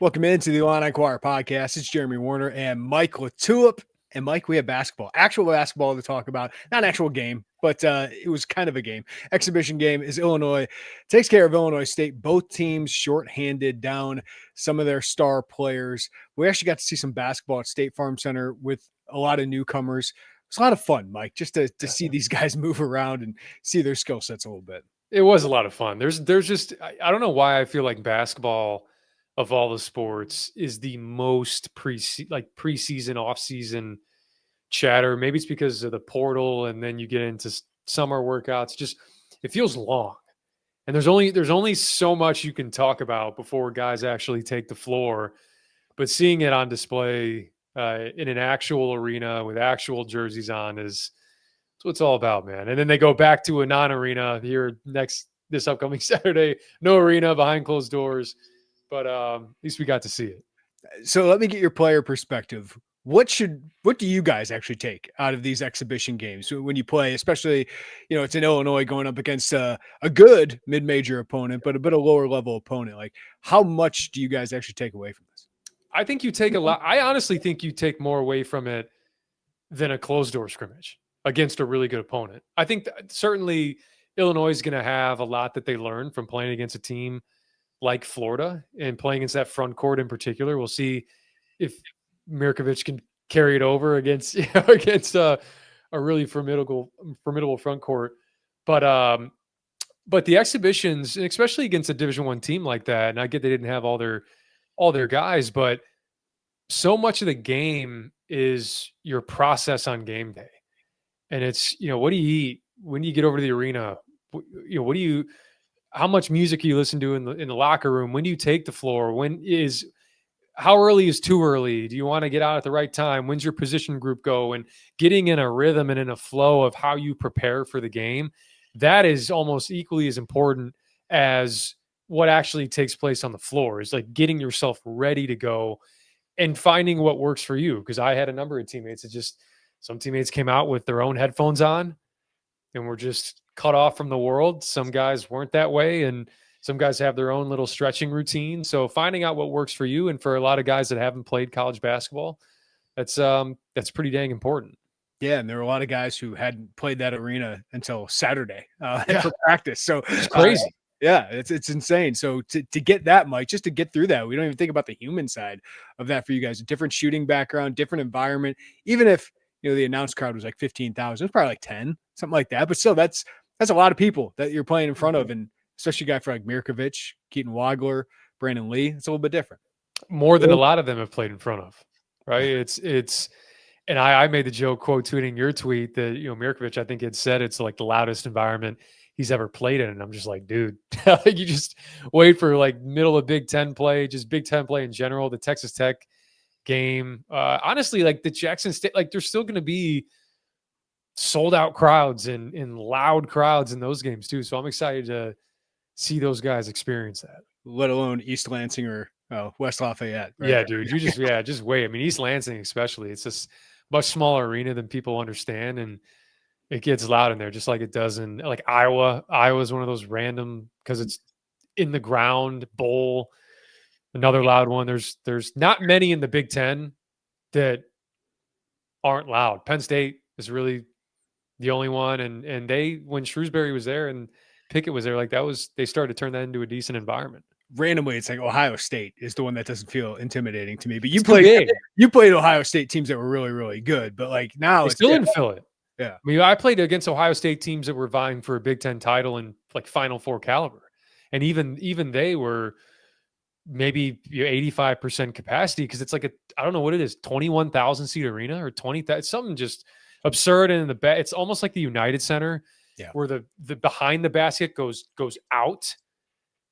Welcome into the Illini Inquirer Podcast. It's Jeremy Werner and Mike LaTulip. And Mike, we have actual basketball to talk about. Not an actual game, but it was kind of a game. Exhibition game is Illinois takes care of Illinois State. Both teams shorthanded, down some of their star players. We actually got to see some basketball at State Farm Center with a lot of newcomers. It's a lot of fun, Mike, just to see these guys move around and see their skill sets a little bit. It was a lot of fun. There's just, I don't know why I feel like basketball of all the sports is the most preseason, off-season chatter. Maybe it's because of the portal, and then you get into summer workouts. Just it feels long, and there's only so much you can talk about before guys actually take the floor. But seeing it on display in an actual arena with actual jerseys on is what it's all about, man. And then they go back to a non-arena here this upcoming Saturday. No arena, behind closed doors. But at least we got to see it. So let me get your player perspective. What do you guys actually take out of these exhibition games when you play, especially, it's in Illinois going up against a good mid-major opponent, but a bit of lower level opponent? Like, how much do you guys actually take away from this? I think you take a lot. I honestly think you take more away from it than a closed door scrimmage against a really good opponent. I think certainly Illinois is going to have a lot that they learn from playing against a team like Florida and playing against that front court in particular. We'll see if Mirkovic can carry it over against a really formidable front court. But the exhibitions, and especially against a Division I team like that, and I get they didn't have all their guys, but so much of the game is your process on game day. And it's, what do you eat when you get over to the arena? How much music you listen to in the locker room? When do you take the floor? How early is too early? Do you want to get out at the right time? When's your position group go? And getting in a rhythm and in a flow of how you prepare for the game, that is almost equally as important as what actually takes place on the floor. Is like getting yourself ready to go and finding what works for you. Because I had a number of teammates that some teammates came out with their own headphones on and were just cut off from the world. Some guys weren't that way, and some guys have their own little stretching routine. So finding out what works for you, and for a lot of guys that haven't played college basketball, that's pretty dang important. Yeah, and there were a lot of guys who hadn't played that arena until Saturday for practice. So it's crazy. It's insane. So to get that, Mike, just to get through that, we don't even think about the human side of that for you guys. A different shooting background, different environment. Even if the announced crowd was like 15,000, it's probably like 10, something like that. But still, that's a lot of people that you're playing in front of, and especially a guy for like Mirkovic, Keaton Wagler, Brandon Lee. It's a little bit different. More than a lot of them have played in front of, right? It's, and I made the joke quote tweeting your tweet that Mirkovic, I think, had said it's like the loudest environment he's ever played in, and I'm just like, dude, you just wait for like middle of Big Ten play, just Big Ten play in general. The Texas Tech game, honestly, like the Jackson State, like there's still going to be sold out crowds and loud crowds in those games too. So I'm excited to see those guys experience that. Let alone East Lansing or West Lafayette. Right? Yeah, dude, you just wait. I mean, East Lansing especially, it's just much smaller arena than people understand, and it gets loud in there just like it does in like Iowa. Iowa's one of those random, because it's in the ground bowl. Another loud one. There's not many in the Big Ten that aren't loud. Penn State is really the only one, and when Shrewsbury was there and Pickett was there, like they started to turn that into a decent environment. Randomly, it's like Ohio State is the one that doesn't feel intimidating to me. But you played Ohio State teams that were really, really good. But like now, they still didn't feel it. Yeah, I mean, I played against Ohio State teams that were vying for a Big Ten title and like Final Four caliber, and even they were maybe 85% capacity, because it's like I don't know what it is, 21,000 seat arena or 20,000, something just absurd. And in the back, it's almost like the United Center, where the behind the basket goes out.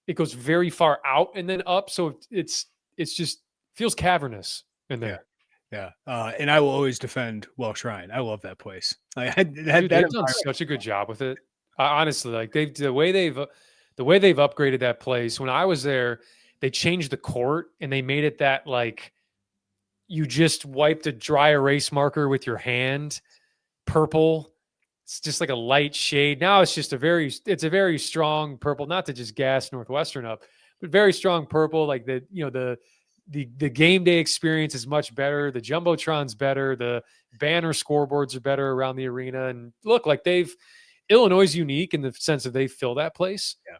It goes very far out and then up, so it's just feels cavernous in there. Yeah. And I will always defend Welsh Ryan. I love that place. They've done such a good job with it. Honestly, like the way they've upgraded that place. When I was there, they changed the court and they made it that like you just wiped a dry erase marker with your hand, purple. It's just like a light shade. Now it's just a very strong purple, not to just gas Northwestern up, but very strong purple. Like the the game day experience is much better. The Jumbotrons better. The banner scoreboards are better around the arena. And look, like Illinois is unique in the sense that they fill that place. Yeah.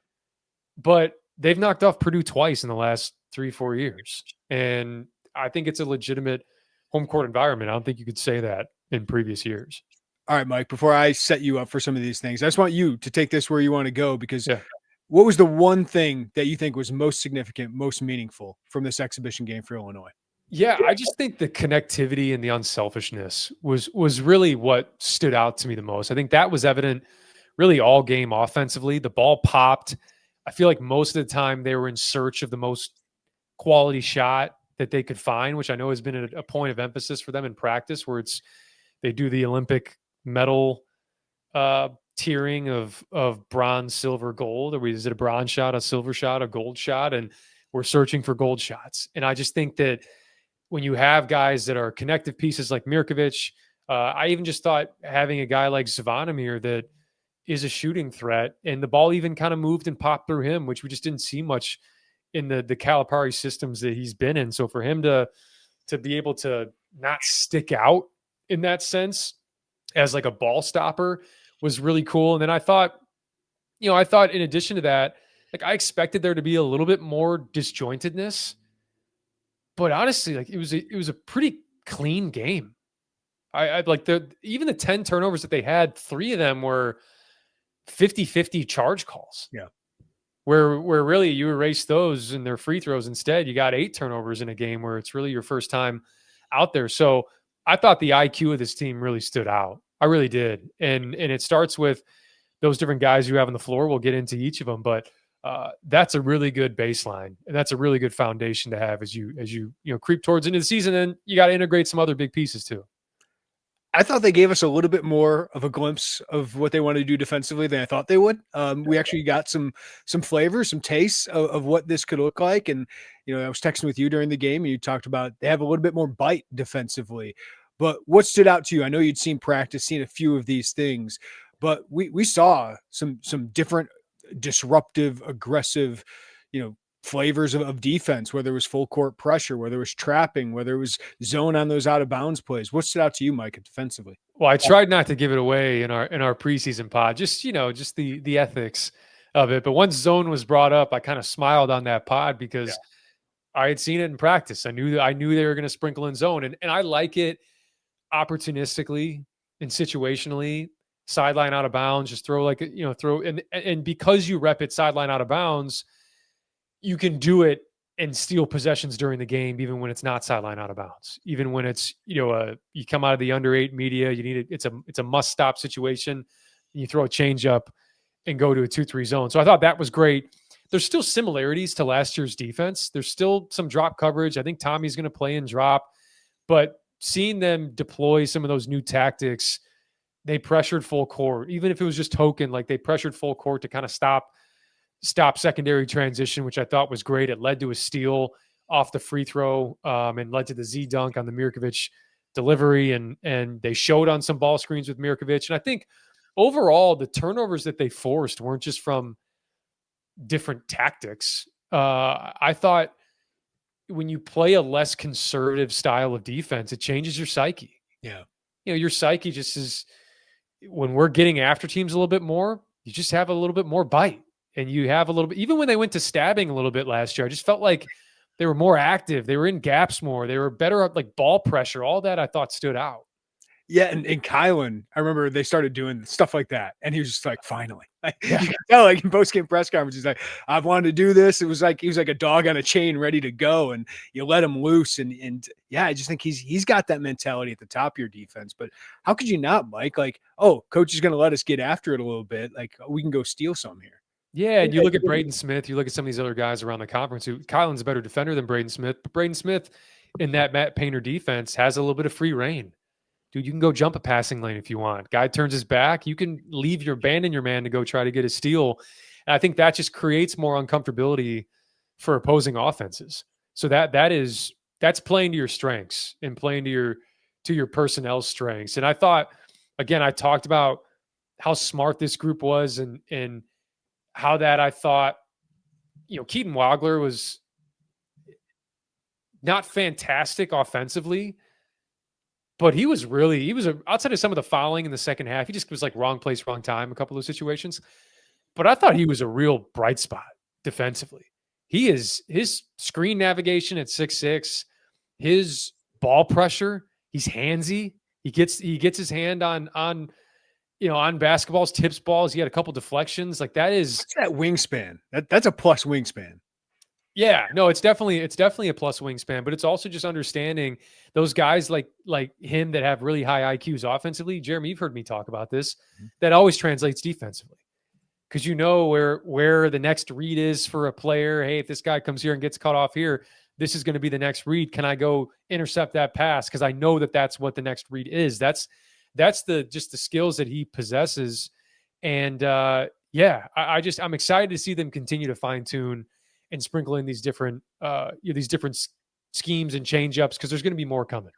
But they've knocked off Purdue twice in the last 3-4 years. And I think it's a legitimate home court environment. I don't think you could say that in previous years. All right, Mike, before I set you up for some of these things, I just want you to take this where you want to go, because what was the one thing that you think was most significant, most meaningful from this exhibition game for Illinois? Yeah, I just think the connectivity and the unselfishness was really what stood out to me the most. I think that was evident really all game offensively. The ball popped. I feel like most of the time they were in search of the most quality shot that they could find, which I know has been a point of emphasis for them in practice, where they do the Olympic medal tiering of bronze, silver, gold, or is it a bronze shot, a silver shot, a gold shot? And we're searching for gold shots. And I just think that when you have guys that are connective pieces like Mirkovic, I even just thought having a guy like Zvonimir that is a shooting threat, and the ball even kind of moved and popped through him, which we just didn't see much in the Calipari systems that he's been in. So for him to be able to not stick out in that sense as like a ball stopper was really cool. And then I thought in addition to that, like I expected there to be a little bit more disjointedness, but honestly, like it was a pretty clean game. I like even the 10 turnovers that they had, 3 of them were 50-50 charge calls. Yeah. Where really you erase those and their free throws. Instead, you got 8 turnovers in a game where it's really your first time out there. So I thought the IQ of this team really stood out. I really did. And it starts with those different guys you have on the floor. We'll get into each of them, but that's a really good baseline. And that's a really good foundation to have as you creep towards into the season. And you got to integrate some other big pieces too. I thought they gave us a little bit more of a glimpse of what they wanted to do defensively than I thought they would. We actually got some flavor, some tastes of what this could look like. And, I was texting with you during the game and you talked about they have a little bit more bite defensively. But what stood out to you? I know you'd seen a few of these things, but we saw some different disruptive, aggressive, flavors of defense, whether it was full court pressure, whether it was trapping, whether it was zone on those out of bounds plays. What stood out to you, Mike, defensively? Well, I tried not to give it away in our preseason pod, just the ethics of it. But once zone was brought up, I kind of smiled on that pod because I had seen it in practice. I knew they were going to sprinkle in zone, and I like it opportunistically and situationally. Sideline out of bounds, just throw and because you rep it sideline out of bounds, you can do it and steal possessions during the game, even when it's not sideline out of bounds, even when it's, you come out of the under 8 media, you need it. It's a must stop situation. You throw a change up and go to a 2-3 zone. So I thought that was great. There's still similarities to last year's defense. There's still some drop coverage. I think Tommy's going to play and drop, but seeing them deploy some of those new tactics, they pressured full court, even if it was just token, like they pressured full court to kind of stop secondary transition, which I thought was great. It led to a steal off the free throw and led to the Z dunk on the Mirkovic delivery. And they showed on some ball screens with Mirkovic. And I think overall, the turnovers that they forced weren't just from different tactics. I thought when you play a less conservative style of defense, it changes your psyche. Yeah. Your psyche just is, when we're getting after teams a little bit more, you just have a little bit more bite. And you have a little bit, even when they went to stabbing a little bit last year, I just felt like they were more active. They were in gaps more. They were better at like ball pressure. All that I thought stood out. Yeah, and Kylan, I remember they started doing stuff like that, and he was just like, finally. Yeah. You could tell, like in post-game press conference, he's like, I've wanted to do this. It was like he was like a dog on a chain ready to go, and you let him loose. And yeah, I just think he's got that mentality at the top of your defense. But how could you not, Mike? Like, oh, coach is going to let us get after it a little bit. Like, we can go steal some here. Yeah, and you look at Braden Smith, you look at some of these other guys around the conference who Kylan's a better defender than Braden Smith, but Braden Smith in that Matt Painter defense has a little bit of free reign. Dude, you can go jump a passing lane if you want. Guy turns his back, you can abandon your man to go try to get a steal. And I think that just creates more uncomfortability for opposing offenses. So that's playing to your strengths and playing to your personnel strengths. And I thought, again, I talked about how smart this group was and how that I thought, Keaton Wagler was not fantastic offensively, but he was outside of some of the fouling in the second half, he just was like wrong place, wrong time, a couple of situations. But I thought he was a real bright spot defensively. His screen navigation at 6'6", his ball pressure, he's handsy. He gets his hand on basketballs, tips balls. He had a couple deflections. Like What's that wingspan? That's a plus wingspan. Yeah, no, it's definitely a plus wingspan, but it's also just understanding those guys like him that have really high IQs offensively. Jeremy, you've heard me talk about this. That always translates defensively, because you know where the next read is for a player. Hey, if this guy comes here and gets cut off here, this is going to be the next read. Can I go intercept that pass? Because I know that's what the next read is. That's the skills that he possesses, and I'm excited to see them continue to fine tune and sprinkle in these different schemes and change ups, because there's going to be more coming.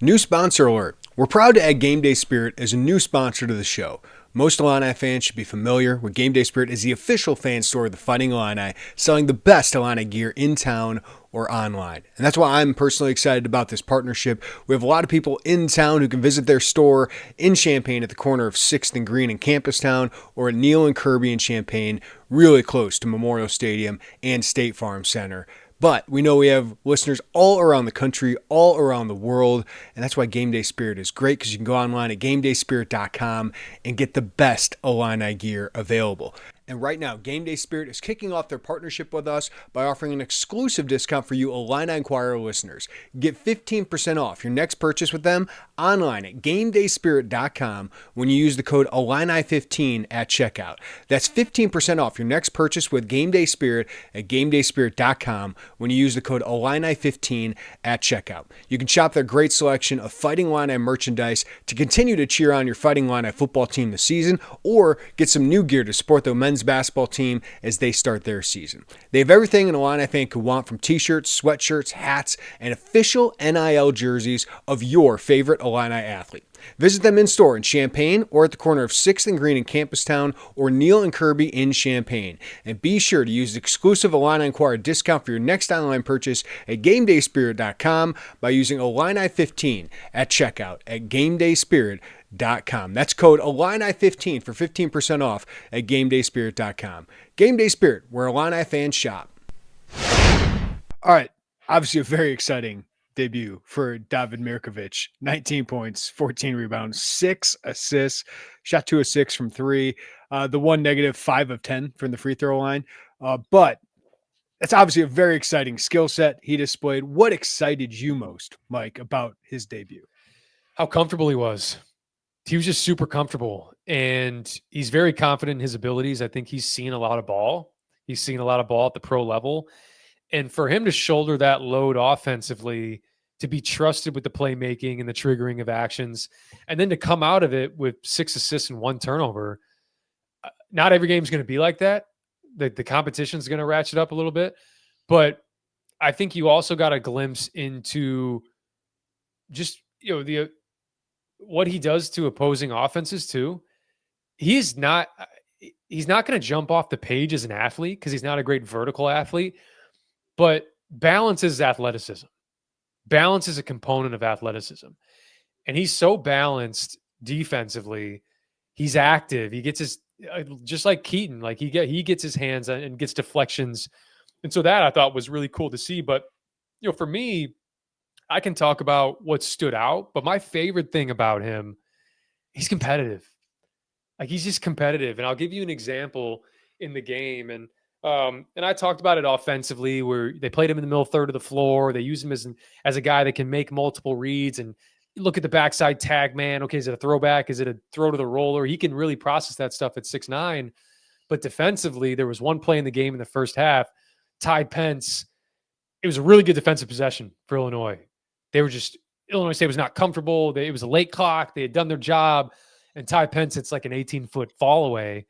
New sponsor alert. We're proud to add Game Day Spirit as a new sponsor to the show. Most Illini fans should be familiar with Game Day Spirit as the official fan store of the Fighting Illini, selling the best Illini gear in town or online. And that's why I'm personally excited about this partnership. We have a lot of people in town who can visit their store in Champaign at the corner of 6th and Green in Campustown, or at Neal and Kirby in Champaign, really close to Memorial Stadium and State Farm Center. But we know we have listeners all around the country, all around the world, and that's why Game Day Spirit is great, because you can go online at GameDaySpirit.com and get the best Illini gear available. And right now, Game Day Spirit is kicking off their partnership with us by offering an exclusive discount for you Illini Inquirer listeners. Get 15% off your next purchase with them online at GameDaySpirit.com when you use the code Illini15 at checkout. That's 15% off your next purchase with Game Day Spirit at GameDaySpirit.com when you use the code Illini15 at checkout. You can shop their great selection of Fighting Illini merchandise to continue to cheer on your Fighting Illini football team this season, or get some new gear to support the men's basketball team as they start their season. They have everything an Illini fan could want, from t-shirts, sweatshirts, hats, and official NIL jerseys of your favorite Illini athlete. Visit them in store in Champaign, or at the corner of 6th and Green in Campustown, or Neal and Kirby in Champaign. And be sure to use the exclusive Illini Inquirer discount for your next online purchase at GameDaySpirit.com by using Illini15 at checkout at GameDaySpirit.com. That's code Illini15 for 15% off at GameDaySpirit.com. Game Day Spirit, where Illini fans shop. All right, obviously a very exciting debut for David Mirkovic. 19 points, 14 rebounds, 6 assists, shot 2 of 6 from 3. The one negative, 5 of 10 from the free throw line. But it's obviously a very exciting skill set he displayed. What excited you most, Mike, about his debut? How comfortable he was. He was just super comfortable, and he's very confident in his abilities. I think he's seen a lot of ball. He's seen a lot of ball at the pro level. And for him to shoulder that load offensively, to be trusted with the playmaking and the triggering of actions, and then to come out of it with 6 assists and 1 turnover, not every game is going to be like that. The competition is going to ratchet up a little bit. But I think you also got a glimpse into just, what he does to opposing offenses too. He's not going to jump off the page as an athlete, because he's not a great vertical athlete, but balance is athleticism. Balance is a component of athleticism. And he's so balanced defensively. He's active. He gets his, just like Keaton, like he gets his hands and gets deflections. And so that I thought was really cool to see. But, for me, I can talk about what stood out, but my favorite thing about him, he's competitive. Like, he's just competitive. And I'll give you an example in the game. And I talked about it offensively, where they played him in the middle third of the floor. They use him as a guy that can make multiple reads, and look at the backside tag man. Okay, is it a throwback? Is it a throw to the roller? He can really process that stuff at 6'9". But defensively, there was one play in the game in the first half. Ty Pence, it was a really good defensive possession for Illinois. Illinois State was not comfortable. It was a late clock. They had done their job. And Ty Pence hits like an 18-foot fall away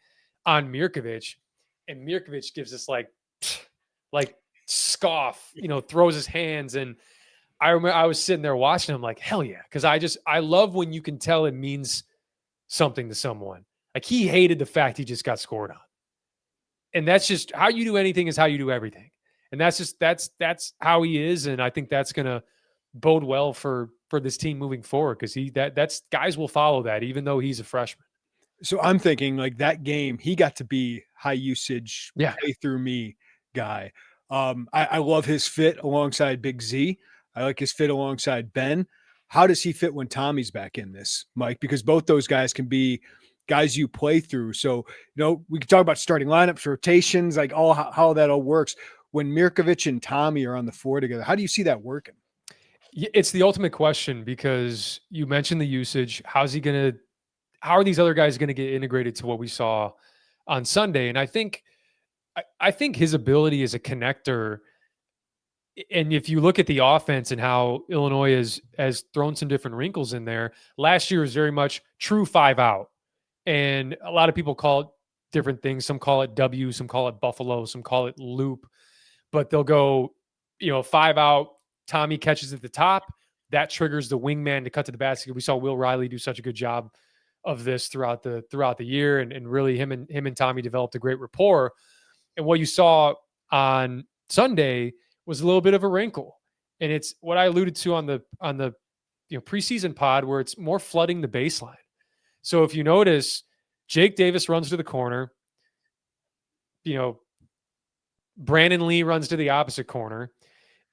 on Mirkovic. And Mirkovic gives this like scoff, throws his hands. And I remember I was sitting there watching him like, hell yeah. Because I love when you can tell it means something to someone. Like, he hated the fact he just got scored on. And that's just how you do anything is how you do everything. And that's how he is. And I think that's going to bode well for this team moving forward, because that's guys will follow that, even though he's a freshman. So I'm thinking like that game, he got to be high usage, Yeah. play through me guy. I love his fit alongside Big Z. I like his fit alongside Ben. How does he fit when Tommy's back in this, Mike? Because both those guys can be guys you play through. So, we can talk about starting lineups, rotations, like how that all works. When Mirkovic and Tommy are on the floor together, how do you see that working? It's the ultimate question, because you mentioned the usage. How are these other guys going to get integrated to what we saw on Sunday? And I think his ability as a connector, and if you look at the offense and how Illinois has thrown some different wrinkles in there, last year was very much true 5 out. And a lot of people call it different things. Some call it W, some call it Buffalo, some call it loop, but they'll go, 5 out. Tommy catches at the top. That triggers the wingman to cut to the basket. We saw Will Riley do such a good job of this throughout the year, and really him and Tommy developed a great rapport. And what you saw on Sunday was a little bit of a wrinkle, and it's what I alluded to on the preseason pod, where it's more flooding the baseline. So if you notice, Jake Davis runs to the corner, Brandon Lee runs to the opposite corner,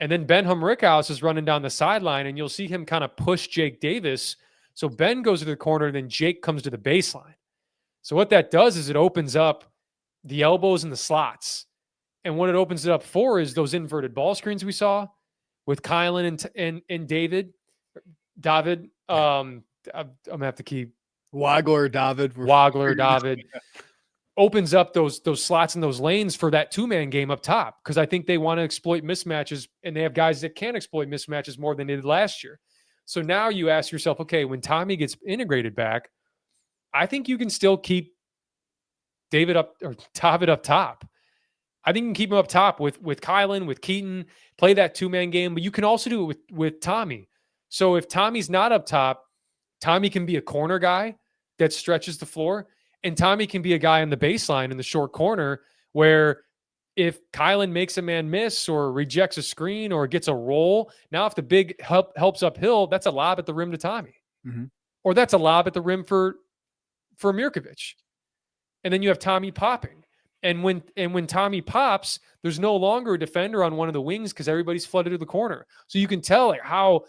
and then Ben Humrickhouse is running down the sideline, and you'll see him kind of push Jake Davis. So Ben goes to the corner, and then Jake comes to the baseline. So what that does is it opens up the elbows and the slots. And what it opens it up for is those inverted ball screens we saw with Kylan and David. I'm going to have to keep Wagler, David. Opens up those slots and those lanes for that two-man game up top, because I think they want to exploit mismatches, and they have guys that can exploit mismatches more than they did last year. So now you ask yourself, okay, when Tommy gets integrated back, I think you can still keep David up top. I think you can keep him up top with Kylan, with Keaton, play that two-man game, but you can also do it with Tommy. So if Tommy's not up top, Tommy can be a corner guy that stretches the floor, and Tommy can be a guy on the baseline in the short corner, where if Kylan makes a man miss or rejects a screen or gets a roll, now if the big helps uphill, that's a lob at the rim to Tommy. Mm-hmm. Or that's a lob at the rim for Mirkovic. And then you have Tommy popping. And when Tommy pops, there's no longer a defender on one of the wings because everybody's flooded to the corner. So you can tell like how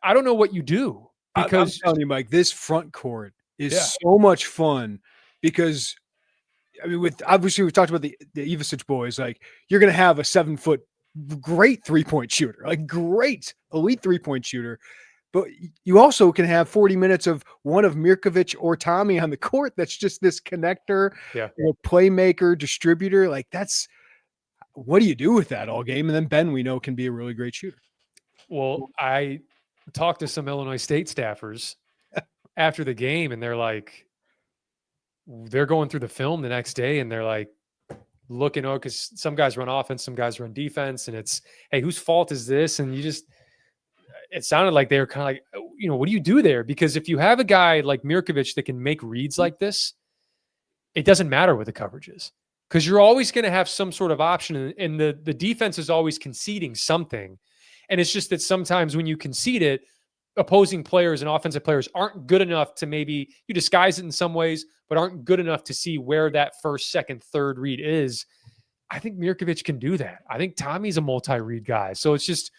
I don't know what you do, because I'm telling you, Mike, this front court is so much fun, because obviously we've talked about the Ivisic boys. Like, you're going to have a 7-foot great 3-point shooter, like great elite 3-point shooter. But you also can have 40 minutes of one of Mirkovic or Tommy on the court. That's just this connector, playmaker, distributor. Like, what do you do with that all game? And then Ben, we know, can be a really great shooter. Well, I talked to some Illinois State staffers after the game, and they're going through the film the next day, and they're like looking, because some guys run offense, some guys run defense, and it's, hey, whose fault is this? And it sounded like they were kind of like, what do you do there? Because if you have a guy like Mirkovic that can make reads like this, it doesn't matter what the coverage is, because you're always going to have some sort of option, and the defense is always conceding something. And it's just that sometimes when you concede it, opposing players and offensive players aren't good enough to, maybe you disguise it in some ways, but aren't good enough to see where that first, second, third read is. I think Mirkovic can do that. I think Tommy's a multi-read guy. So it's just,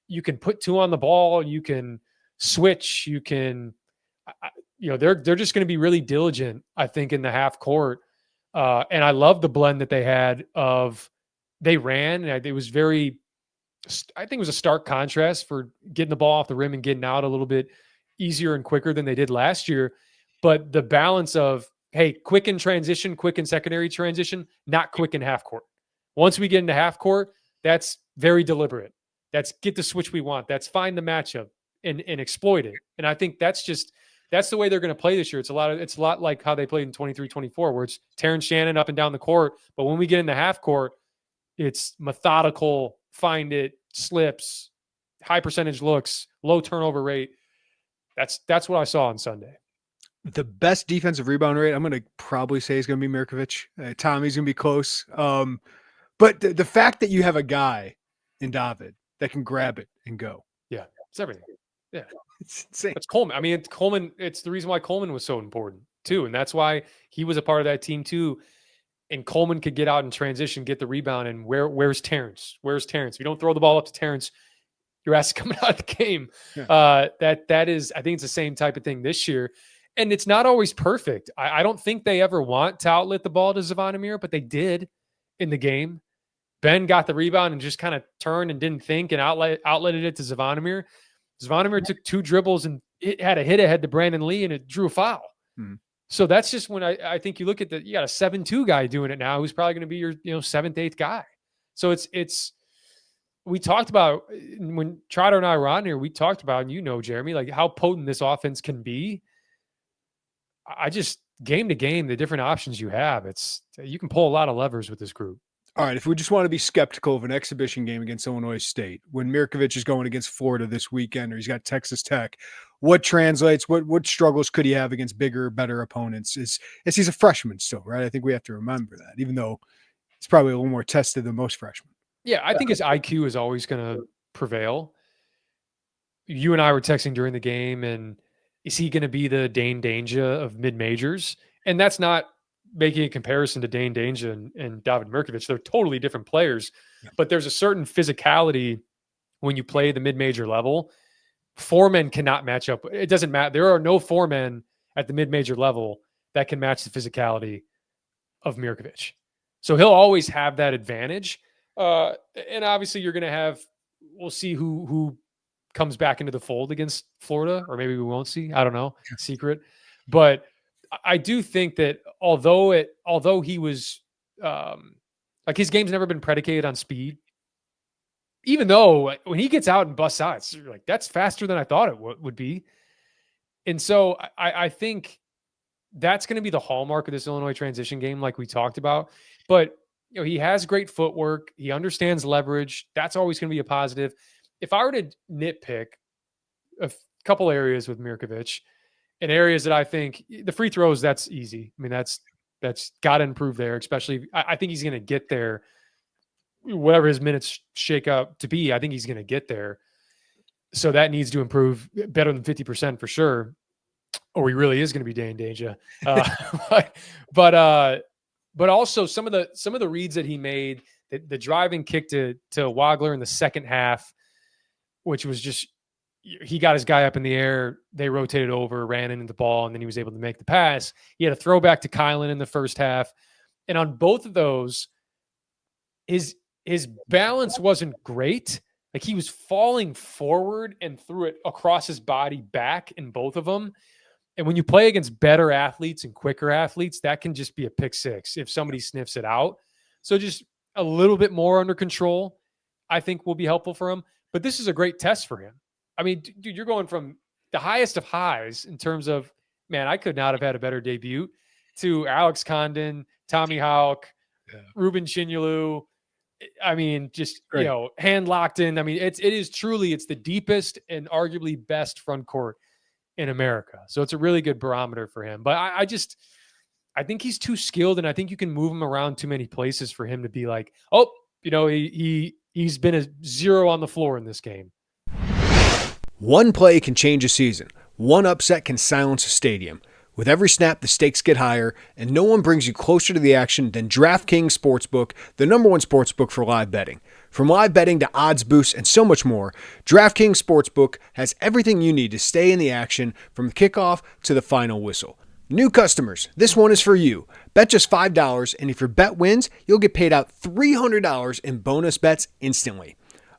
you can put two on the ball, you can switch, you can, they're just going to be really diligent, I think, in the half court. And I love the blend that they had they ran, and it was I think it was a stark contrast for getting the ball off the rim and getting out a little bit easier and quicker than they did last year. But the balance of, hey, quick in transition, quick in secondary transition, not quick in half court. Once we get into half court, that's very deliberate. That's get the switch we want. That's find the matchup and exploit it. And I think that's the way they're going to play this year. It's a lot like how they played in 23-24, where it's Terrence Shannon up and down the court. But when we get into half court, it's methodical, find it, slips, high percentage looks, low turnover rate. That's what I saw on Sunday. The best defensive rebound rate, I'm going to probably say, is going to be Mirkovic. Tommy's going to be close. But the fact that you have a guy in David that can grab it and go. Yeah, it's everything. Yeah, it's insane. That's Coleman. I mean, Coleman, it's the reason why Coleman was so important too. And that's why he was a part of that team too. And Coleman could get out and transition, get the rebound. And where's Terrence? Where's Terrence? If you don't throw the ball up to Terrence, your ass is coming out of the game. Yeah. That is, I think it's the same type of thing this year. And it's not always perfect. I don't think they ever want to outlet the ball to Zvonimir, but they did in the game. Ben got the rebound and just kind of turned and didn't think and outletted it to Zvonimir. Zvonimir took 2 dribbles and it had a hit ahead to Brandon Lee and it drew a foul. So that's just when I think you look at you got a 7-2 guy doing it now who's probably going to be your 7th, 8th guy. So it's we talked about when Trotter and I were on here, we talked about, and Jeremy, like how potent this offense can be. I just game to game, the different options you have, you can pull a lot of levers with this group. All right, if we just want to be skeptical of an exhibition game against Illinois State, when Mirkovic is going against Florida this weekend, or he's got Texas Tech, what translates? What struggles could he have against bigger, better opponents? Is he's a freshman still, right? I think we have to remember that, even though he's probably a little more tested than most freshmen. Yeah, I think his IQ is always going to prevail. You and I were texting during the game, and is he going to be the Dane Danger of mid-majors? And that's not making a comparison to Dane Danger and David Mirkovic. They're totally different players, but there's a certain physicality when you play the mid-major level. 4 men cannot match up. It doesn't matter. There are no 4 men at the mid-major level that can match the physicality of Mirkovic. So he'll always have that advantage. And obviously you're going to have, we'll see who comes back into the fold against Florida, or maybe we won't see. I don't know. Secret. But I do think that although he was like his game's never been predicated on speed, even though when he gets out and busts out, it's like that's faster than I thought it would be. And so I think that's going to be the hallmark of this Illinois transition game, like we talked about. But he has great footwork. He understands leverage. That's always going to be a positive. If I were to nitpick a couple areas with Mirkovic, and areas that I think the free throws, that's easy. I mean, that's got to improve there, especially I think he's going to get there. Whatever his minutes shake up to be, I think he's going to get there. So that needs to improve better than 50% for sure, or he really is going to be Dane Danger. But also some of the reads that he made, the driving kick to Wagler in the second half, which was just, he got his guy up in the air, they rotated over, ran into the ball, and then he was able to make the pass. He had a throwback to Kylan in the first half. And on both of those, his balance wasn't great. Like he was falling forward and threw it across his body back in both of them. And when you play against better athletes and quicker athletes, that can just be a pick six if somebody sniffs it out. So just a little bit more under control, I think will be helpful for him. But this is a great test for him. I mean, dude, you're going from the highest of highs in terms of, man, I could not have had a better debut, to Alex Condon, Tommy Houck, Ruben Chinyalu. I mean, just, great. Hand locked in. I mean, it is truly, it's the deepest and arguably best front court in America. So it's a really good barometer for him. But I think he's too skilled, and I think you can move him around too many places for him to be like, oh, he's been a 0 on the floor in this game. One play can change a season. One upset can silence a stadium. With every snap, the stakes get higher, and no one brings you closer to the action than DraftKings Sportsbook, the #1 sportsbook for live betting. From live betting to odds boosts and so much more, DraftKings Sportsbook has everything you need to stay in the action from the kickoff to the final whistle. New customers, this one is for you. Bet just $5, and if your bet wins, you'll get paid out $300 in bonus bets instantly.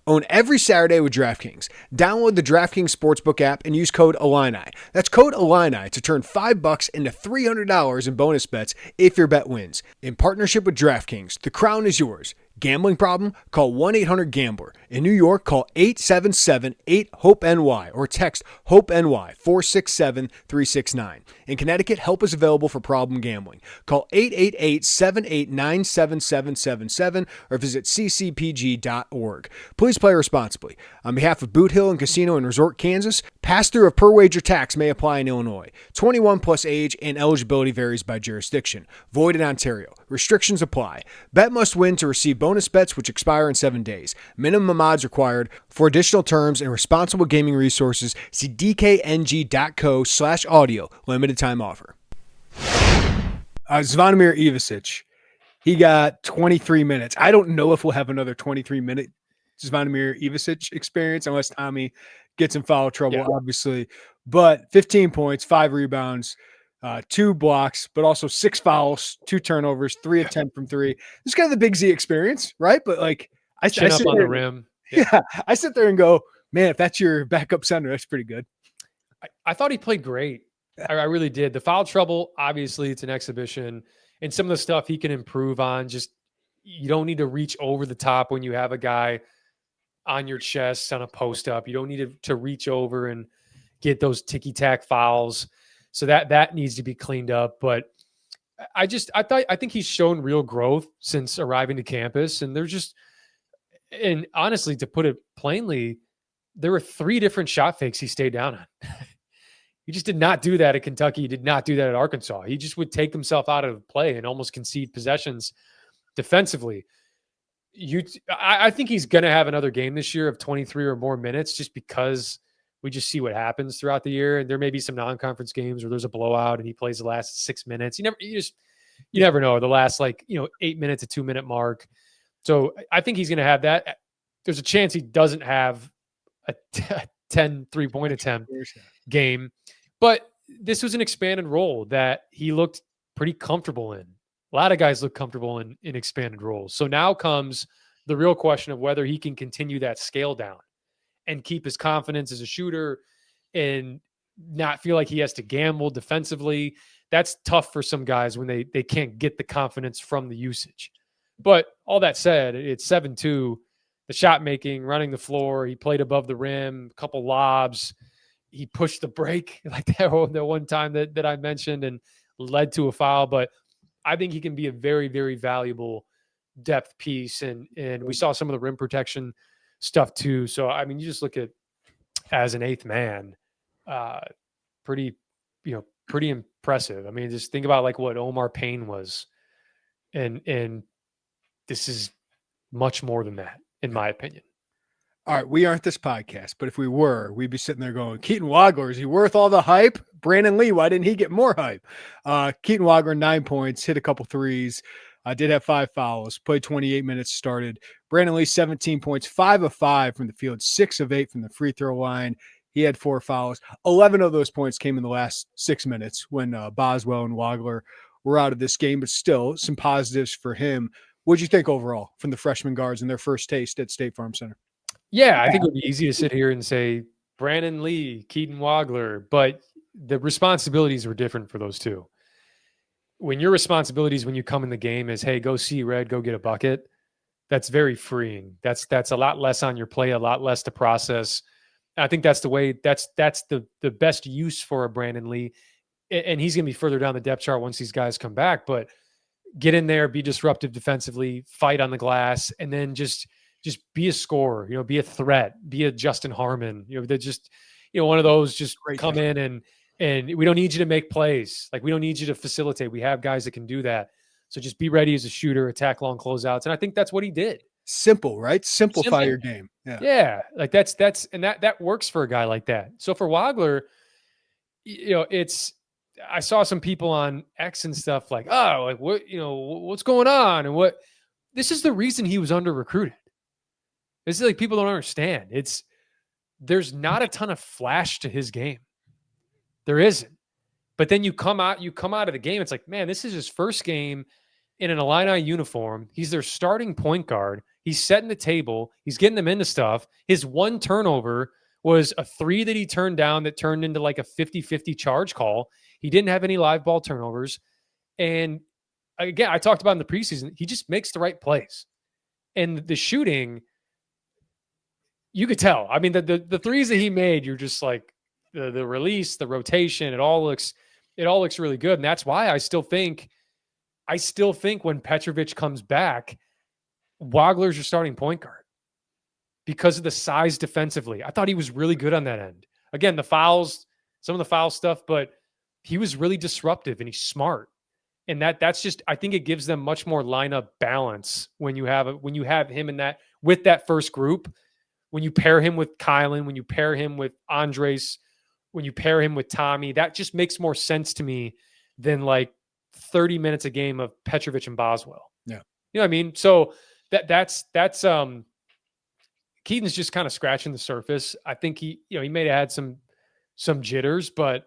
Own every Saturday with DraftKings. Download the DraftKings Sportsbook app and use code Illini. That's code Illini to turn $5 into $300 in bonus bets if your bet wins. In partnership with DraftKings, the crown is yours. Gambling problem? Call 1-800-GAMBLER. In New York, call 877-8-HOPE-NY or text HOPE-NY 467-369. In Connecticut, help is available for problem gambling. Call 888-789-7777 or visit ccpg.org. Please play responsibly. On behalf of Boot Hill and Casino and Resort, Kansas, pass-through of per-wager tax may apply in Illinois. 21 plus age and eligibility varies by jurisdiction. Void in Ontario. Restrictions apply. Bet must win to receive bonus bonus bets which expire in 7 days. Minimum odds required. For additional terms and responsible gaming resources, see dkng.co/audio. Limited time offer. Zvonimir Ivisic, he got 23 minutes. I don't know if we'll have another 23-minute Zvonimir Ivisic experience unless Tommy gets in foul trouble, obviously. But 15 points, 5 rebounds, 2 blocks, but also 6 fouls, 2 turnovers, 3 of 10 from 3. This is kind of the Big Z experience, right? But like, I sit up on the rim. Yeah, I sit there and go, man, if that's your backup center, that's pretty good. I thought he played great. I really did. The foul trouble, obviously, it's an exhibition, and some of the stuff he can improve on. Just you don't need to reach over the top when you have a guy on your chest on a post up. You don't need to reach over and get those ticky tack fouls. So that needs to be cleaned up. But I think he's shown real growth since arriving to campus. And and honestly, to put it plainly, there were 3 different shot fakes he stayed down on. He just did not do that at Kentucky. He did not do that at Arkansas. He just would take himself out of play and almost concede possessions defensively. I think he's going to have another game this year of 23 or more minutes just because we just see what happens throughout the year. And there may be some non-conference games where there's a blowout and he plays the last 6 minutes. You never know, the last 8 minutes to 2 minute mark. So I think he's going to have that. There's a chance he doesn't have a 10 3-point attempt game, but this was an expanded role that he looked pretty comfortable in. A lot of guys look comfortable in expanded roles. So now comes the real question of whether he can continue that scale down and keep his confidence as a shooter and not feel like he has to gamble defensively. That's tough for some guys when they can't get the confidence from the usage. But all that said, it's 7-2. The shot making, running the floor, he played above the rim, a couple lobs. He pushed the break like that one time that I mentioned and led to a foul. But I think he can be a very, very valuable depth piece. And we saw some of the rim protection stuff too. So, I mean, you just look at as an 8th man, pretty impressive. I mean, just think about like what Omar Payne was. And this is much more than that, in my opinion. All right, we aren't this podcast, but if we were, we'd be sitting there going, Keaton Wagler, is he worth all the hype? Brandon Lee, why didn't he get more hype? Keaton Wagler, 9 points, hit a couple threes, did have 5 fouls, played 28 minutes, started. Brandon Lee, 17 points, 5 of 5 from the field, 6 of 8 from the free throw line. He had 4 fouls. 11 of those points came in the last 6 minutes when Boswell and Wagler were out of this game, but still some positives for him. What did you think overall from the freshman guards and their first taste at State Farm Center? Yeah, I think it would be easy to sit here and say Brandon Lee, Keaton Wagler, but the responsibilities were different for those two. When your responsibilities when you come in the game is, hey, go see red, go get a bucket, that's very freeing. That's a lot less on your play, a lot less to process. I think that's the way that's the best use for a Brandon Lee. And he's going to be further down the depth chart once these guys come back, but get in there, be disruptive defensively, fight on the glass, and then just be a scorer, be a threat, be a Justin Harmon, they're just, one of those just Great come thing. in and we don't need you to make plays. Like we don't need you to facilitate. We have guys that can do that. So just be ready as a shooter, attack long closeouts. And I think that's what he did. Simple, right? Simplify your game. Yeah. Like that's, and that works for a guy like that. So for Wagler, I saw some people on X and stuff like, oh, like what, what's going on? And this is the reason he was under recruited. This is like, people don't understand. There's not a ton of flash to his game. There isn't. But then you come out of the game. It's like, man, this is his first game in an Illini uniform. He's their starting point guard. He's setting the table. He's getting them into stuff. His one turnover was a 3 that he turned down that turned into like a 50-50 charge call. He didn't have any live ball turnovers. And again, I talked about in the preseason, he just makes the right plays. And the shooting, you could tell. I mean, the threes that he made, you're just like the release, the rotation, it all looks really good. And that's why I still think when Petrovic comes back, Wagler's your starting point guard because of the size defensively. I thought he was really good on that end. Again, some of the foul stuff, but he was really disruptive and he's smart. And that's just, I think it gives them much more lineup balance when you have him in that, with that first group, when you pair him with Kylan, when you pair him with Andres, when you pair him with Tommy, that just makes more sense to me than like 30 minutes a game of Petrovic and Boswell. Yeah. You know what I mean? So that's Keaton's just kind of scratching the surface. I think he may have had some jitters, but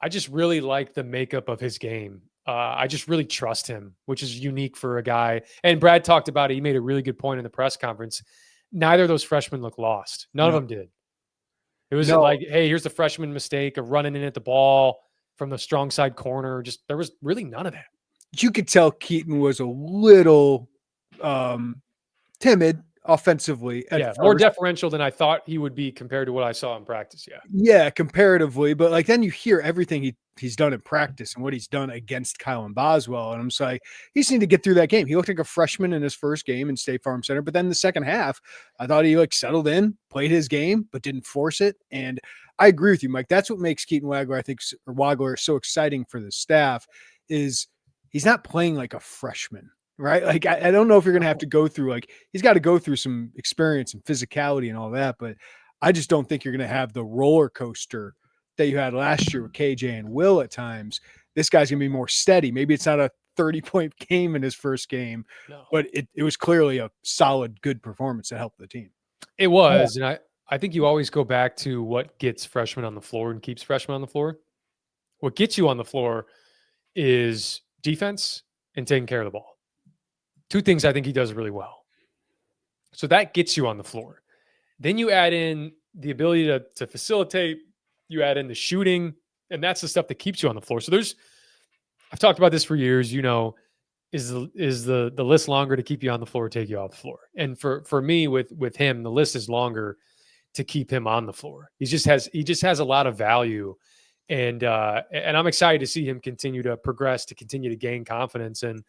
I just really like the makeup of his game. I just really trust him, which is unique for a guy. And Brad talked about it. He made a really good point in the press conference. Neither of those freshmen look lost. None of them did. It was like, hey, here's the freshman mistake of running in at the ball from the strong side corner. Just, there was really none of that. You could tell Keaton was a little timid offensively. More deferential than I thought he would be compared to what I saw in practice. Yeah, comparatively. But like then you hear everything he's done in practice and what he's done against Kylan Boswell. And I'm just like, he just need to get through that game. He looked like a freshman in his first game in State Farm Center. But then the second half, I thought he like settled in, played his game, but didn't force it. And I agree with you, Mike. That's what makes Keaton Wagler, Wagler so exciting for the staff, is he's not playing like a freshman. Right. Like, I don't know if you're going to have to go through, like, he's got to go through some experience and physicality and all that, but I just don't think you're going to have the roller coaster that you had last year with KJ and Will at times. This guy's going to be more steady. Maybe it's not a 30-point game in his first game, but it was clearly a solid, good performance that helped the team. It was. And I think you always go back to what gets freshmen on the floor and keeps freshmen on the floor. What gets you on the floor is defense and taking care of the ball. Two things I think he does really well. So that gets you on the floor. Then you add in the ability to facilitate, you add in the shooting, and that's the stuff that keeps you on the floor. So I've talked about this for years, is the list longer to keep you on the floor or take you off the floor? And for me with him, the list is longer to keep him on the floor. He just has a lot of value. And I'm excited to see him continue to progress, to continue to gain confidence. And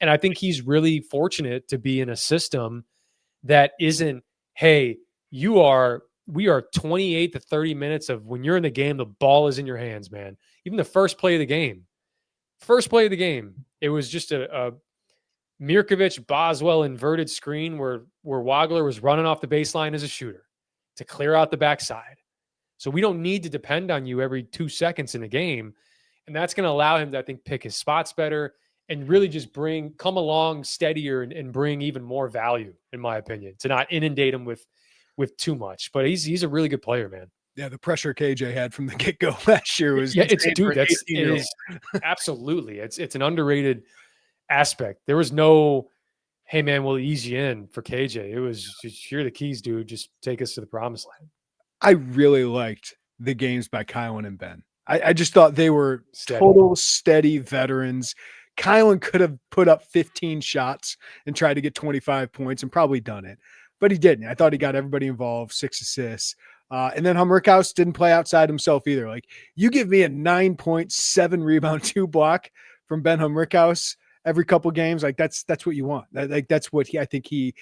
I think he's really fortunate to be in a system that isn't, hey, we are 28 to 30 minutes of when you're in the game, the ball is in your hands, man. Even the first play of the game, it was just a Mirkovic, Boswell inverted screen where Wagler was running off the baseline as a shooter to clear out the backside. So we don't need to depend on you every 2 seconds in a game. And that's going to allow him to, I think, pick his spots better and really just come along steadier and bring even more value, in my opinion, to not inundate him with too much. But he's a really good player, man. Yeah, the pressure KJ had from the get-go last year was absolutely. It's an underrated aspect. There was no, hey man, we'll ease you in for KJ. It was just, here are the keys, dude. Just take us to the promised land. I really liked the games by Kylan and Ben. I just thought they were total steady veterans. Kylan could have put up 15 shots and tried to get 25 points and probably done it, but he didn't. I thought he got everybody involved, 6 assists. And then Hummerkaus didn't play outside himself either. Like, you give me a 9.7 rebound, 2 block from Ben Hummerkaus every couple games, like that's what you want. That's what I think he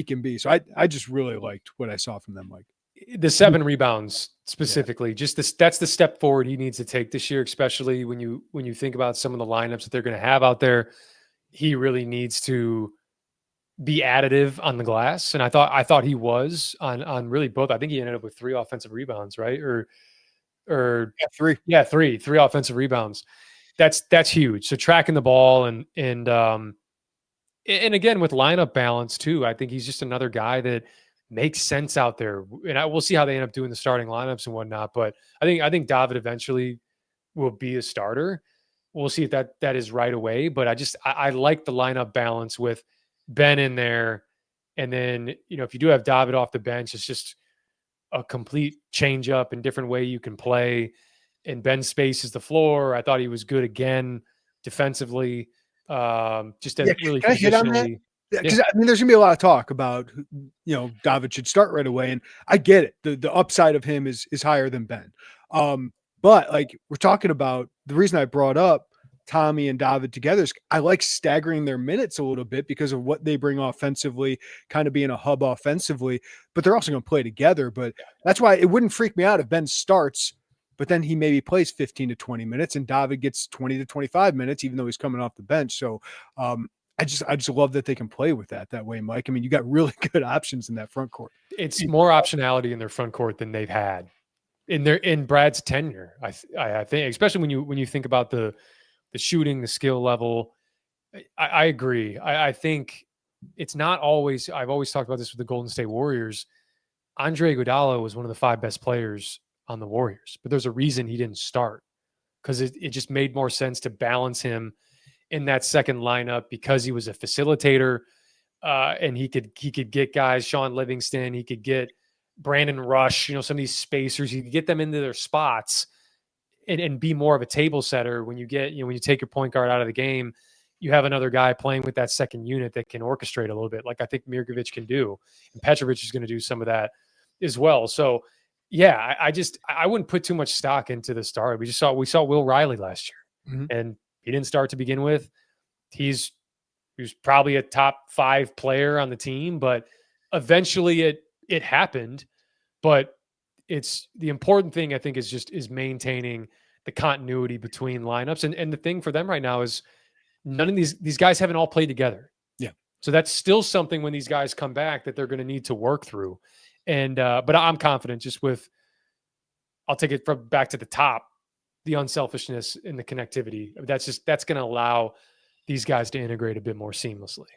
can be. So I just really liked what I saw from them, Mike. The 7 rebounds specifically, just this, that's the step forward he needs to take this year, especially when you think about some of the lineups that they're going to have out there. He really needs to be additive on the glass. And I thought he was on really both. I think he ended up with 3 offensive rebounds, right? Or 3. Yeah, 3 offensive rebounds. That's huge. So tracking the ball and again with lineup balance too. I think he's just another guy that makes sense out there. And we'll see how they end up doing the starting lineups and whatnot. But I think David eventually will be a starter. We'll see if that is right away. But I like the lineup balance with Ben in there. And then, if you do have David off the bench, it's just a complete change up and different way you can play. And Ben spaces the floor. I thought he was good again defensively. Just as really can I hit on that? Because I mean, there's gonna be a lot of talk about David should start right away, and I get it. The upside of him is higher than Ben. But like we're talking about, the reason I brought up Tommy and David together is I like staggering their minutes a little bit because of what they bring offensively, kind of being a hub offensively. But they're also going to play together. But that's why it wouldn't freak me out if Ben starts but then he maybe plays 15 to 20 minutes and David gets 20 to 25 minutes, even though he's coming off the bench. So I just love that they can play with that way, Mike. I mean, you got really good options in that front court. It's more optionality in their front court than they've had in Brad's tenure. I think, especially when you think about the shooting, the skill level. I agree. I think it's not always. I've always talked about this with the Golden State Warriors. Andre Iguodala was one of the 5 best players on the Warriors, but there's a reason he didn't start, because it just made more sense to balance him in that second lineup because he was a facilitator, and he could get guys, Sean Livingston, he could get Brandon Rush, some of these spacers, he could get them into their spots and be more of a table setter. When you take your point guard out of the game, you have another guy playing with that second unit that can orchestrate a little bit, like I think Mirkovic can do, and Petrovic is going to do some of that as well. So yeah, I wouldn't put too much stock into the start. We saw Will Riley last year, and he didn't start to begin with. He was probably a top 5 player on the team, but eventually it happened. But it's the important thing, I think, is maintaining the continuity between lineups. And the thing for them right now is none of these guys haven't all played together. Yeah. So that's still something when these guys come back that they're going to need to work through. And but I'm confident I'll take it from back to the top, the unselfishness and the connectivity. That's going to allow these guys to integrate a bit more seamlessly.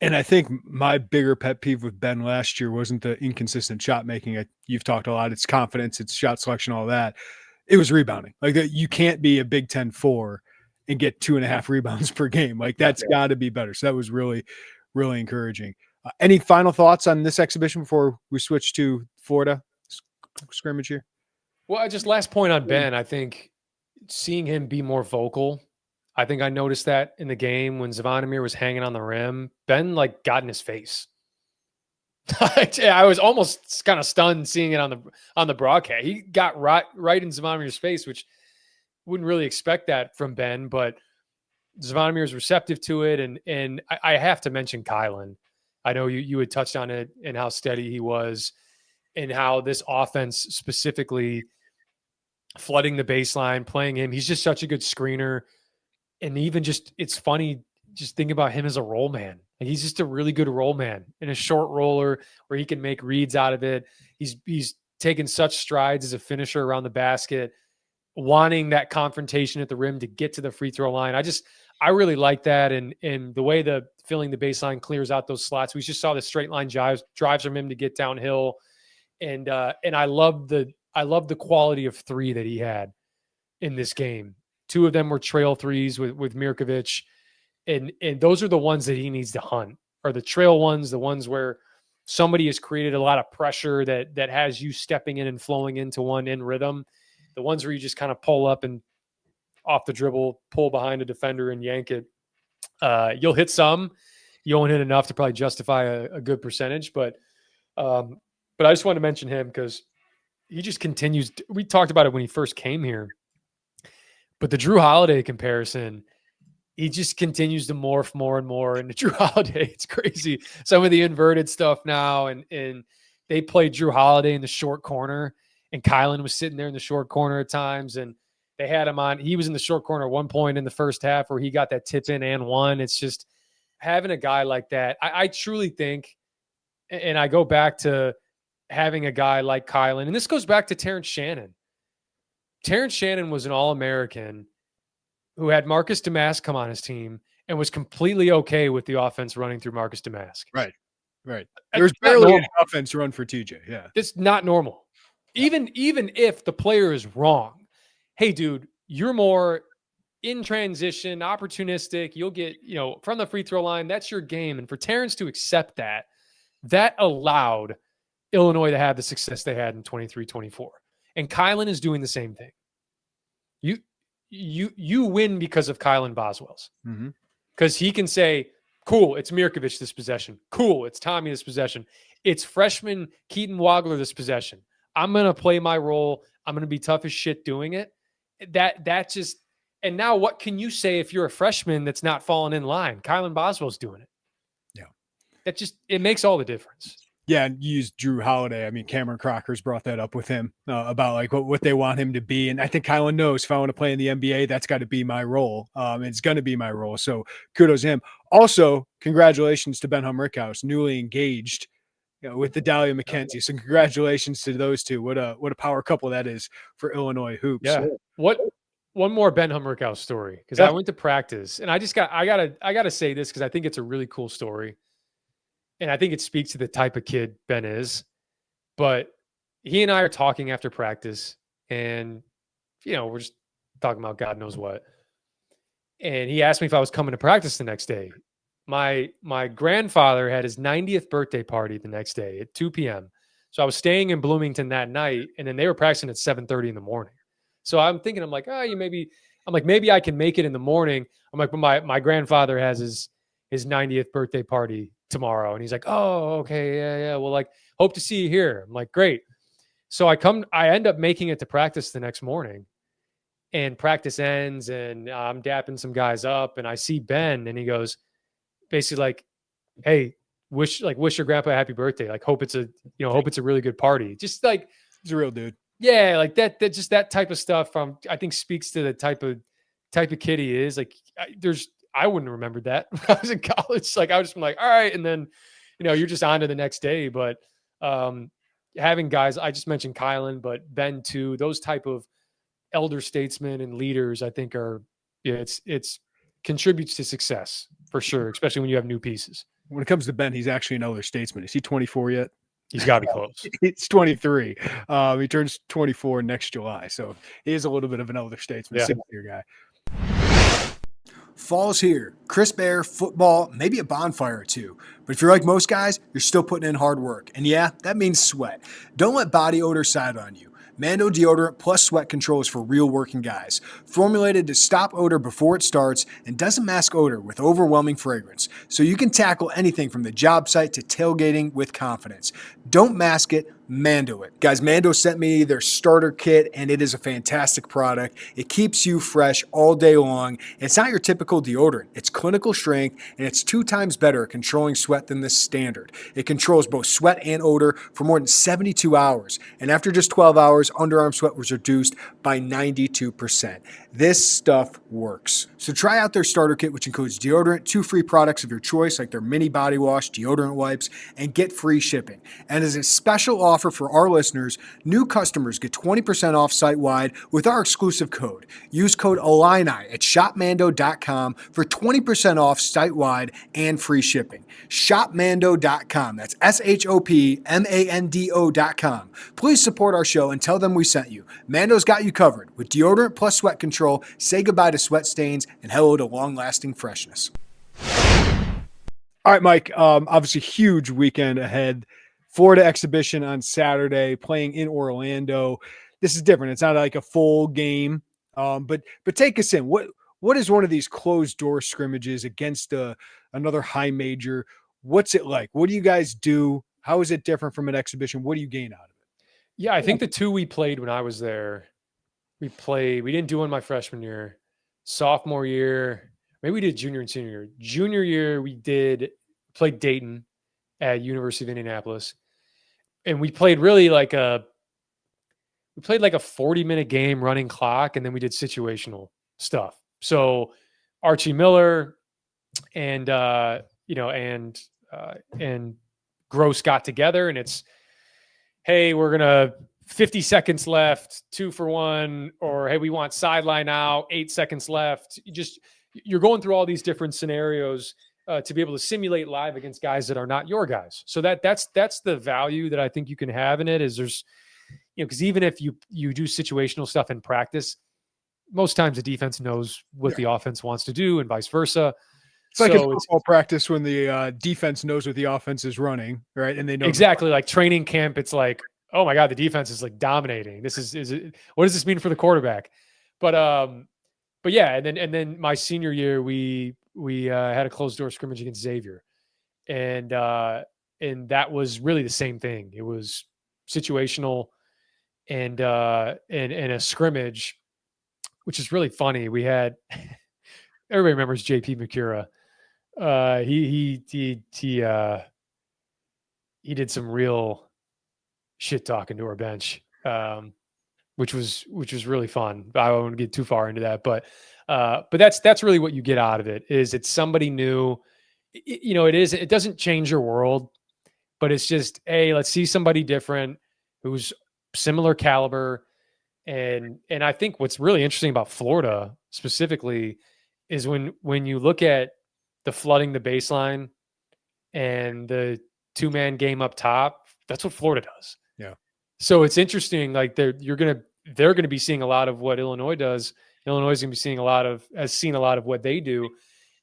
And I think my bigger pet peeve with Ben last year wasn't the inconsistent shot making. You've talked a lot. It's confidence, it's shot selection, all that. It was rebounding. Like you can't be a Big Ten 4 and get 2.5 rebounds per game. Like that's got to be better. So that was really, really encouraging. Any final thoughts on this exhibition before we switch to Florida scrimmage here? Well, just last point on Ben, I think seeing him be more vocal, I think I noticed that in the game when Zvonimir was hanging on the rim, Ben got in his face. I was almost kind of stunned seeing it on the broadcast. He got right in Zvonimir's face, which wouldn't really expect that from Ben, but Zvonimir is receptive to it. And I have to mention Kylan. I know you had touched on it and how steady he was and how this offense specifically flooding the baseline, playing him. He's just such a good screener. And even it's funny just think about him as a roll man. He's just a really good roll man and a short roller where he can make reads out of it. He's taken such strides as a finisher around the basket, wanting that confrontation at the rim to get to the free throw line. I really like that. And the way the filling the baseline clears out those slots. We just saw the straight line drives from him to get downhill. And I love the quality of 3 that he had in this game. 2 of them were trail threes with Mirkovic. And those are the ones that he needs to hunt, are the trail ones, the ones where somebody has created a lot of pressure that has you stepping in and flowing into one in rhythm. The ones where you just kind of pull up and off the dribble, pull behind a defender and yank it. You'll hit some. You won't hit enough to probably justify a good percentage. But I just wanted to mention him because he just continues. We talked about it when he first came here. But the Drew Holiday comparison, he just continues to morph more and more into Drew Holiday. It's crazy. Some of the inverted stuff now, and they played Drew Holiday in the short corner, and Kylan was sitting there in the short corner at times, and they had him on. He was in the short corner at one point in the first half where he got that tip in and one. It's just having a guy like that. I truly think, and I go back to having a guy like Kylan, and this goes back to Terrence Shannon. Terrence Shannon was an All-American who had Marcus Damask come on his team and was completely okay with the offense running through Marcus Damask. Right. There's barely an offense run for TJ. Yeah. It's not normal. Even if the player is wrong. Hey, dude, you're more in transition, opportunistic. You'll get, from the free throw line. That's your game. And for Terrence to accept that allowed Illinois to have the success they had in 23-24. And Kylan is doing the same thing. You win because of Kylan Boswell's. Because he can say, cool, it's Mirkovic this possession. Cool, it's Tommy this possession. It's freshman Keaton Wagler this possession. I'm going to play my role. I'm going to be tough as shit doing it. That just – and now what can you say if you're a freshman that's not falling in line? Kylan Boswell's doing it. Yeah. It makes all the difference. Yeah, and you used Drew Holiday. I mean, Cameron Crocker's brought that up with him about like what they want him to be. And I think Kylan knows if I want to play in the NBA, that's got to be my role. It's going to be my role. So kudos to him. Also, congratulations to Ben Humrickhouse, newly engaged, with the Dahlia McKenzie. So congratulations to those two. What a power couple that is for Illinois hoops. Yeah. One more Ben Humrickhouse story, because I went to practice and I gotta say this because I think it's a really cool story. And I think it speaks to the type of kid Ben is. But he and I are talking after practice, and we're just talking about God knows what. And he asked me if I was coming to practice the next day. My grandfather had his 90th birthday party the next day at 2 p.m. So I was staying in Bloomington that night, and then they were practicing at 7:30 in the morning. So I'm thinking, I'm like, maybe I can make it in the morning. I'm like, but my grandfather has his 90th birthday party tomorrow. And he's like, oh, okay. Yeah. Well, like, hope to see you here. I'm like, great. So I end up making it to practice the next morning, and practice ends, and I'm dapping some guys up, and I see Ben, and he goes basically like, hey, wish your grandpa a happy birthday. Like, hope it's a really good party. Just like, He's a real dude. Yeah, like that just that type of stuff I think speaks to the type of kid he is. Like, I wouldn't have remembered that when I was in college. Like, I was just like, all right, and then you're just on to the next day. But having guys, I just mentioned Kylan, but Ben too, those type of elder statesmen and leaders, I think it's contributes to success for sure, especially when you have new pieces. When it comes to Ben, he's actually an elder statesman. Is he 24 yet? He's got to be close. It's 23. He turns 24 next July. So he is a little bit of an elder statesman, sincere guy. Fall's here. Crisp air, football, maybe a bonfire or two. But if you're like most guys, you're still putting in hard work. And yeah, that means sweat. Don't let body odor side on you. Mando deodorant plus sweat control is for real working guys. Formulated to stop odor before it starts and doesn't mask odor with overwhelming fragrance. So you can tackle anything from the job site to tailgating with confidence. Don't mask it, Mando it. Guys, Mando sent me their starter kit, and it is a fantastic product. It keeps you fresh all day long. It's not your typical deodorant. It's clinical strength, and it's 2 times better at controlling sweat than the standard. It controls both sweat and odor for more than 72 hours. And after just 12 hours, underarm sweat was reduced by 92%. This stuff works. So try out their starter kit, which includes deodorant, 2 free products of your choice, like their mini body wash, deodorant wipes, and get free shipping. And as a special offer for our listeners, new customers get 20% off site-wide with our exclusive code. Use code Illini at shopmando.com for 20% off site-wide and free shipping. Shopmando.com. That's SHOPMANDO.com. Please support our show and tell them we sent you. Mando's got you covered with deodorant plus sweat control. Say goodbye to sweat stains and hello to long-lasting freshness. All right, Mike, obviously huge weekend ahead. Florida exhibition on Saturday, playing in Orlando. This is different. It's not like a full game, but take us in. What is one of these closed door scrimmages against another high major? What's it like? What do you guys do? How is it different from an exhibition? What do you gain out of it? Yeah, I think the 2 we played when I was there, we didn't do one my freshman year. Sophomore year, maybe we did junior and senior year. Junior year, we played Dayton at University of Indianapolis. And we played really like a 40-minute game running clock, and then we did situational stuff. So Archie Miller and Gross got together, and it's, hey, we're gonna 50 seconds left, 2 for 1, or hey, we want sideline out, 8 seconds left. You're going through all these different scenarios to be able to simulate live against guys that are not your guys. So that's the value that I think you can have in it, is there's, because even if you do situational stuff in practice, most times the defense knows what the offense wants to do and vice versa. It's like a football practice when the defense knows what the offense is running, right? And they know exactly. Like training camp, it's like, oh my God, the defense is like dominating. What does this mean for the quarterback? But yeah, and then my senior year, we had a closed door scrimmage against Xavier, and that was really the same thing. It was situational and a scrimmage, which is really funny. We had everybody remembers JP McCura. he did some real shit talking to our bench, which was really fun. I won't get too far into that, but that's really what you get out of it. Is it's somebody new. It doesn't change your world, but it's just, hey, let's see somebody different who's similar caliber. And I think what's really interesting about Florida specifically is when you look at the flooding the baseline and the 2-man game up top, that's what Florida does. Yeah. So it's interesting. Like they're going to be seeing a lot of what Illinois does. Illinois is going to be seeing has seen a lot of what they do.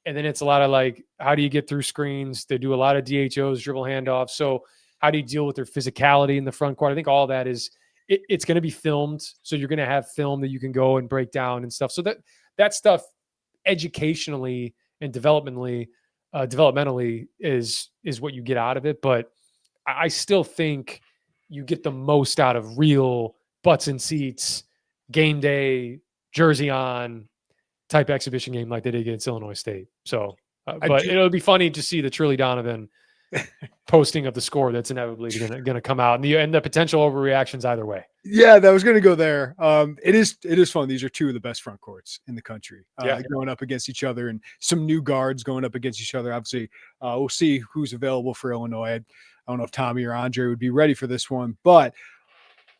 And then it's a lot of like, how do you get through screens? They do a lot of DHOs, dribble handoffs. So how do you deal with their physicality in the front court? I think all that is, it's going to be filmed. So you're going to have film that you can go and break down and stuff. So that stuff educationally and developmentally is what you get out of it. But I still think you get the most out of real butts and seats, game day, jersey on type exhibition game like they did against Illinois State. So, but it'll be funny to see the Trilly Donovan posting of the score that's inevitably going to come out, and the potential overreactions either way. Yeah, that was going to go there. It is fun. These are two of the best front courts in the country, going up against each other, and some new guards going up against each other. Obviously, we'll see who's available for Illinois. I don't know if Tommy or Andre would be ready for this one, but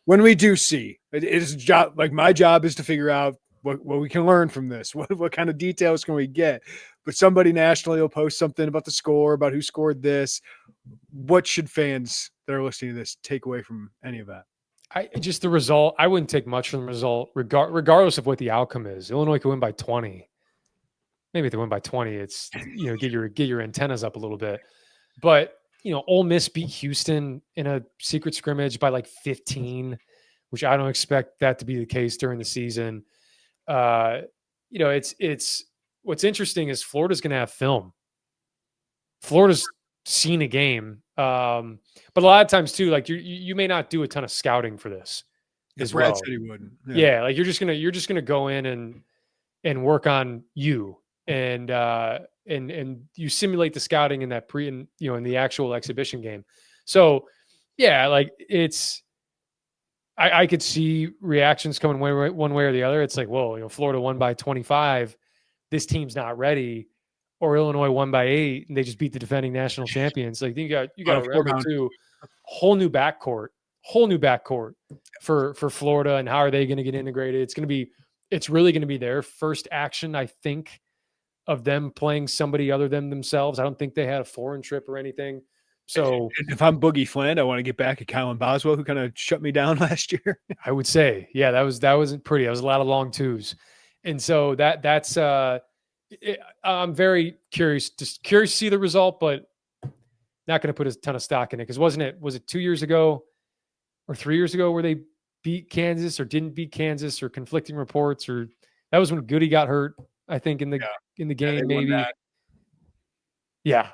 when we do see, it is a job. Like my job is to figure out what we can learn from this. What kind of details can we get? But somebody nationally will post something about the score, about who scored this. What should fans that are listening to this take away from any of that? Just the result. I wouldn't take much from the result, regardless of what the outcome is. Illinois could win by 20. Maybe if they win by 20, it's get your antennas up a little bit. But Ole Miss beat Houston in a secret scrimmage by like 15, which I don't expect that to be the case during the season. It's what's interesting is Florida's going to have film. Florida's seen a game, but a lot of times too, like you may not do a ton of scouting for this as Brad well. said he wouldn't. Yeah, like you're just gonna go in and work on you, and you simulate the scouting in that in the actual exhibition game. So yeah, like I could see reactions coming one way or the other. It's like, whoa, Florida won by 25. This team's not ready. Or Illinois won by 8 and they just beat the defending national champions. Like you got to remember too, whole new backcourt for Florida, and how are they going to get integrated? It's really going to be their first action, I think, of them playing somebody other than themselves. I don't think they had a foreign trip or anything. So if I'm Boogie Fland, I want to get back at Kylan Boswell, who kind of shut me down last year. I would say, yeah, that wasn't pretty. That was a lot of long twos. And so that's I'm very curious to see the result, but not going to put a ton of stock in it. Because was it 2 years ago or 3 years ago where they beat Kansas or didn't beat Kansas, or conflicting reports, or that was when Goody got hurt, I think in the game, maybe. Yeah.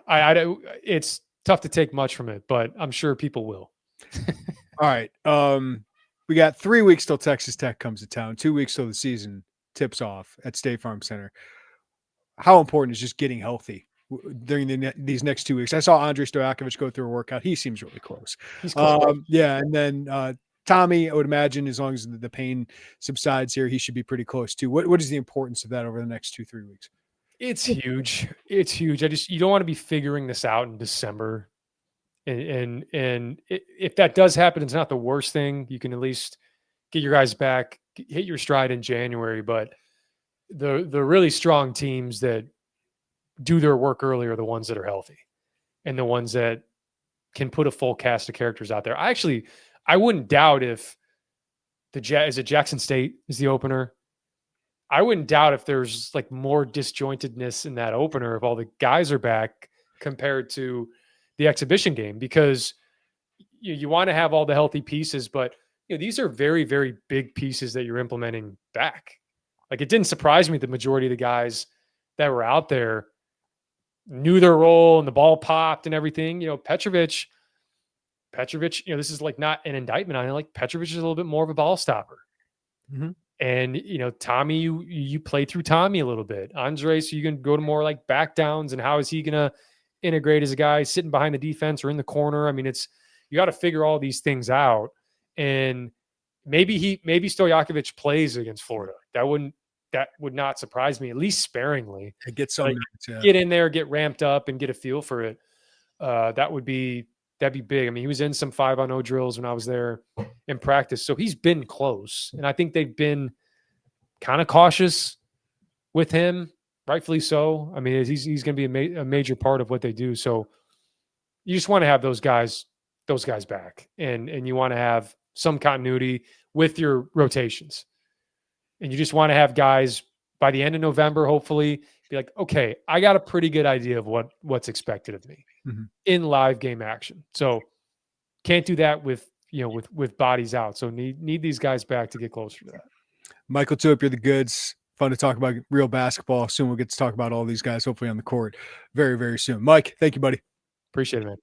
It's tough to take much from it, but I'm sure people will. All right. We got 3 weeks till Texas Tech comes to town, 2 weeks till the season tips off at State Farm Center. How important is just getting healthy during these next 2 weeks? I saw Andre Stojakovic go through a workout. He seems really close. He's close. And then Tommy, I would imagine, as long as the pain subsides here, he should be pretty close too. What is the importance of that over the next 2-3 weeks? It's huge. It's huge. You don't want to be figuring this out in December. And if that does happen, it's not the worst thing. You can at least get your guys back, hit your stride in January. But the really strong teams that do their work early are the ones that are healthy, and the ones that can put a full cast of characters out there. I wouldn't doubt if is it Jackson State is the opener. I wouldn't doubt if there's like more disjointedness in that opener if all the guys are back compared to the exhibition game, because you want to have all the healthy pieces, but these are very, very big pieces that you're implementing back. Like, it didn't surprise me the majority of the guys that were out there knew their role and the ball popped and everything. Petrovic, this is like not an indictment on it. Like, Petrovic is a little bit more of a ball stopper. Mm-hmm. And, Tommy, you play through Tommy a little bit. Andre, so you can go to more like back downs, and how is he going to integrate as a guy sitting behind the defense or in the corner. I mean, you got to figure all these things out. And maybe Stojakovic plays against Florida. That would not surprise me, at least sparingly. Get some get in there, get ramped up, and get a feel for it. That'd be big. I mean, he was in some 5-on-0 drills when I was there in practice, so he's been close, and I think they've been kind of cautious with him, rightfully so. I mean, he's going to be a major part of what they do. So you just want to have those guys back, and you want to have some continuity with your rotations, and you just want to have guys by the end of November, hopefully, be like, okay, I got a pretty good idea of what's expected of me in live game action. So can't do that with bodies out. So need these guys back to get closer to that. Mike LaTulip, you're the goods. Fun to talk about real basketball. Soon we'll get to talk about all these guys, hopefully on the court very, very soon. Mike, thank you, buddy. Appreciate it, man.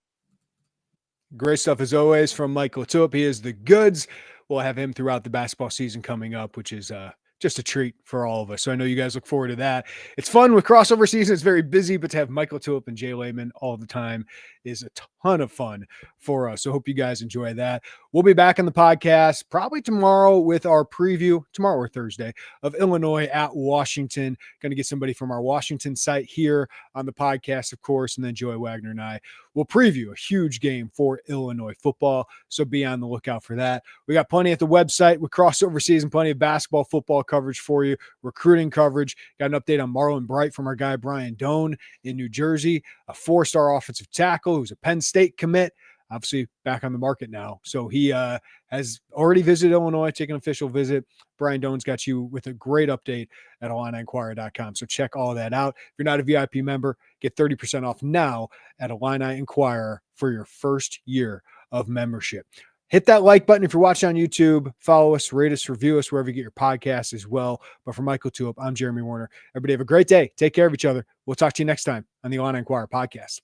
Great stuff as always from Mike LaTulip. He is the goods. We'll have him throughout the basketball season coming up, which is just a treat for all of us. So I know you guys look forward to that. It's fun with crossover season. It's very busy, but to have Mike LaTulip and Jay Lehman all the time is a ton of fun for us. So hope you guys enjoy that. We'll be back on the podcast probably tomorrow with our preview, tomorrow or Thursday, of Illinois at Washington. Going to get somebody from our Washington site here on the podcast, of course, and then Joey Wagner and I will preview a huge game for Illinois football. So be on the lookout for that. We got plenty at the website with crossover season, plenty of basketball, football coverage for you, recruiting coverage. Got an update on Marlon Bright from our guy Brian Doan in New Jersey, a 4-star offensive tackle who's a Penn State commit, obviously back on the market now. So he has already visited Illinois, taken an official visit. Brian Doan's got you with a great update at IlliniInquirer.com. So check all that out. If you're not a VIP member, get 30% off now at Illini Inquirer for your first year of membership. Hit that like button if you're watching on YouTube. Follow us, rate us, review us wherever you get your podcasts as well. But for Mike LaTulip, I'm Jeremy Werner. Everybody have a great day. Take care of each other. We'll talk to you next time on the Illini Inquirer Podcast.